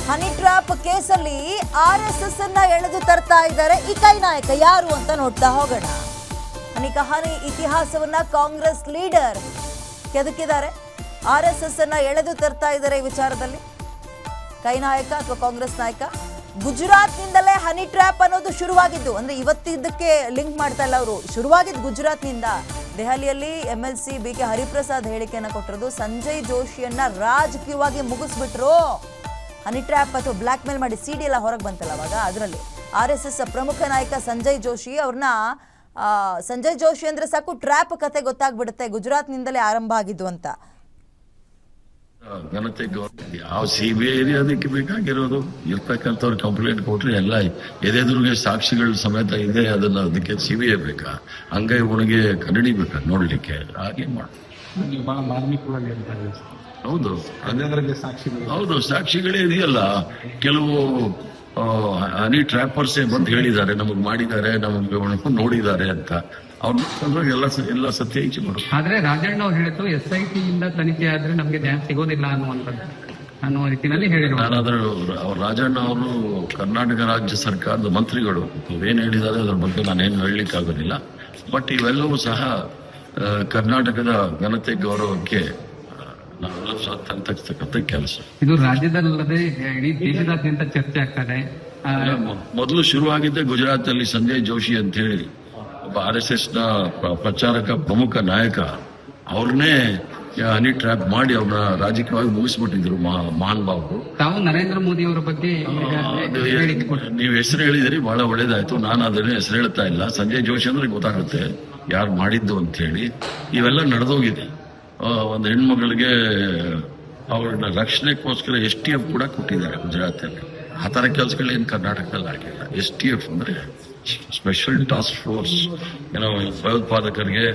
Honey trap ಕೇಸಲ್ಲಿ RSS ಅನ್ನ ಎಳೆದು ತರ್ತಾ ಇದ್ದಾರೆ ಈ ಕೈ ನಾಯಕ ಯಾರು ಅಂತ ನೋಡ್ತಾ ಹೋಗೋಣ. ಹನಿ ಇತಿಹಾಸವನ್ನ ಕಾಂಗ್ರೆಸ್ ಲೀಡರ್ ಕೆದಕಿದ್ದಾರೆ. RSS ಅನ್ನ ಎಳೆದು ತರ್ತಾ ಇದ್ದಾರೆ ಈ ವಿಚಾರದಲ್ಲಿ. ಕೈ ನಾಯಕ ಅಥವಾ ಕಾಂಗ್ರೆಸ್ ನಾಯಕ. ಗುಜರಾತ್ನಿಂದಲೇ ಹನಿ ಟ್ರ್ಯಾಪ್ ಅನ್ನೋದು ಶುರುವಾಗಿದ್ದು, ಅಂದ್ರೆ ಇವತ್ತಿದ್ದಕ್ಕೆ ಲಿಂಕ್ ಮಾಡ್ತಾ ಇಲ್ಲ ಅವರು, ಶುರುವಾಗಿದ್ದು ಗುಜರಾತ್ನಿಂದ. ದೆಹಲಿಯಲ್ಲಿ MLC BK ಹರಿಪ್ರಸಾದ್ ಹೇಳಿಕೆಯನ್ನು ಕೊಟ್ಟಿರೋದು. ಸಂಜಯ್ ಜೋಶಿಯನ್ನ ರಾಜಕೀಯವಾಗಿ ಮುಗಿಸ್ಬಿಟ್ರು. ಹನಿ ಟ್ರ್ಯಾಪ್ ಅಥವಾ ಬ್ಲ್ಯಾಕ್ ಮೇಲ್ ಮಾಡಿ CD ಎಲ್ಲ ಹೊರಗೆ ಬಂತಲ್ಲ ಅವಾಗ, ಅದರಲ್ಲಿ RSS ಪ್ರಮುಖ ನಾಯಕ ಸಂಜಯ್ ಜೋಶಿ ಅವ್ರನ್ನ ಸಂಜಯ್ ಜೋಶಿ ಅಂದ್ರೆ ಸಾಕು ಟ್ರ್ಯಾಪ್ ಕತೆ ಗೊತ್ತಾಗ್ಬಿಡುತ್ತೆ, ಗುಜರಾತ್ನಿಂದಲೇ ಆರಂಭ ಆಗಿದ್ದು ಅಂತ. ಘನತೆ ಯಾವ CBI ಅದಕ್ಕೆ ಬೇಕಾಗಿರೋದು. ಇರ್ತಕ್ಕಂಥವ್ರು ಕಂಪ್ಲೇಂಟ್ ಕೊಟ್ರೆ ಎಲ್ಲ ಎದೆದುರಿಗೆ ಸಾಕ್ಷಿಗಳ ಸಮೇತ ಇದೆ, ಅದಕ್ಕೆ CBI ಬೇಕಾ? ಹಂಗೈ ಒಳಗೆ ಕನ್ನಡಿ ಬೇಕಾ ನೋಡ್ಲಿಕ್ಕೆ? ಹಾಗೆ ಮಾಡಿ. ಹೌದು ಹೌದು, ಸಾಕ್ಷಿಗಳೇ ಇದೆಯಲ್ಲ. ಕೆಲವು ಹನಿ ಟ್ರ್ಯಾಪರ್ಸೇ ಬಂದು ಹೇಳಿದ್ದಾರೆ, ನಮಗ್ ಮಾಡಿದ್ದಾರೆ, ನಮಗೆ ನೋಡಿದ್ದಾರೆ ಅಂತ. ಅವ್ರ ಎಲ್ಲ ಸತ್ಯ ಈಚೆ ಬರುತ್ತೆ. ಆದ್ರೆ ರಾಜಣ್ಣ ಅವ್ರು ಹೇಳಿದ್ರು SIT ಇಂದ ತನಿಖೆ ಆದ್ರೆ ನಮ್ಗೆ ನ್ಯಾಯ ಸಿಗೋದಿಲ್ಲ ಅನ್ನುವ ರೀತಿಯಲ್ಲಿ ಹೇಳಿದ್ರು. ನಾನಾದ್ರೂ ರಾಜಣ್ಣ ಅವರು ಕರ್ನಾಟಕ ರಾಜ್ಯ ಸರ್ಕಾರದ ಮಂತ್ರಿಗಳು ಏನ್ ಹೇಳಿದ್ದಾರೆ ಅದ್ರ ಬಗ್ಗೆ ನಾನೇನು ಹೇಳಲಿಕ್ಕೆ ಆಗೋದಿಲ್ಲ. ಬಟ್ ಇವೆಲ್ಲವೂ ಸಹ ಕರ್ನಾಟಕದ ಘನತೆ ಗೌರವಕ್ಕೆ ನಾವೆಲ್ಲ ತರ್ತಕ್ಕಂಥ ಕೆಲಸ. ಇದು ರಾಜ್ಯದಲ್ಲದೆ ಇಡೀ ದೇಶದಾದ್ಯಂತ ಚರ್ಚೆ ಆಗ್ತದೆ. ಮೊದಲು ಶುರುವಾಗಿದ್ದೆ ಗುಜರಾತ್ ಅಲ್ಲಿ. ಸಂಜಯ್ ಜೋಶಿ ಅಂತ ಹೇಳಿ ಒಬ್ಬ RSS ನ ಪ್ರಚಾರಕ ಪ್ರಮುಖ ನಾಯಕ, ಅವ್ರನ್ನೇ ಹನಿ ಟ್ರ್ಯಾಪ್ ಮಾಡಿ ಅವ್ರನ್ನ ರಾಜಕೀಯವಾಗಿ ಮುಗಿಸ್ಬಿಟ್ಟಿದ್ರು ಮಹಾನ್ ಬಾಬು. ತಾವು ನರೇಂದ್ರ ಮೋದಿ ಅವರ ಬಗ್ಗೆ ನೀವು ಹೆಸರು ಹೇಳಿದಿರಿ, ಬಹಳ ಒಳ್ಳೇದಾಯ್ತು. ನಾನು ಅದನ್ನ ಹೆಸರು ಹೇಳ್ತಾ ಇಲ್ಲ. ಸಂಜಯ್ ಜೋಶಿ ಅಂದ್ರೆ ಗೊತ್ತಾಗುತ್ತೆ ಯಾರು ಮಾಡಿದ್ದು ಅಂತ ಹೇಳಿ. ಇವೆಲ್ಲ ನಡೆದೋಗಿದೆ. ಒಂದು ಹೆಣ್ಮಗಳಿಗೆ ಅವ್ರನ್ನ ರಕ್ಷಣೆಗೋಸ್ಕರ STF ಕೂಡ ಕೊಟ್ಟಿದ್ದಾರೆ ಗುಜರಾತಲ್ಲಿ. ಆ ತರ ಕೆಲಸಗಳೇನು ಕರ್ನಾಟಕದಲ್ಲಿ ಆಗಿಲ್ಲ. STF ಅಂದ್ರೆ ಸ್ಪೆಷಲ್ ಟಾಸ್ಕ್ ಫೋರ್ಸ್, ಏನೋ ಭಯೋತ್ಪಾದಕರಿಗೆ